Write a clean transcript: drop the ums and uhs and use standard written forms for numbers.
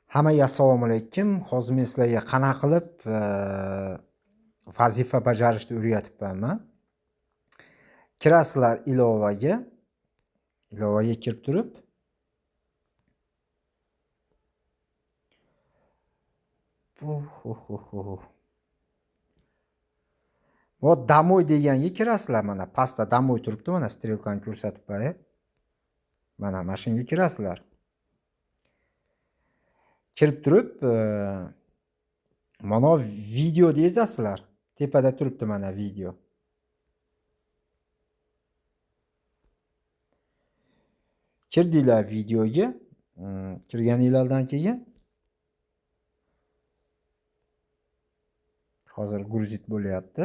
Hammaga assalomu alaykum. Hozir men sizlarga qanaqa qilib vazifa bajarishni o'rgatibman. Kirasizlar ilovaga kirib turib bu damoy deganga kirasizlar. Mana pastda damoy turibdi, mana strelkani ko'rsatib qo'yay. Mana mashinaga kirasizlar. Kirib turib mana video deyazasizlar. Tepada turibdi mana video. Kirdinglar videoga. Kirganinglardan keyin hozir gruzit bo'lyapti.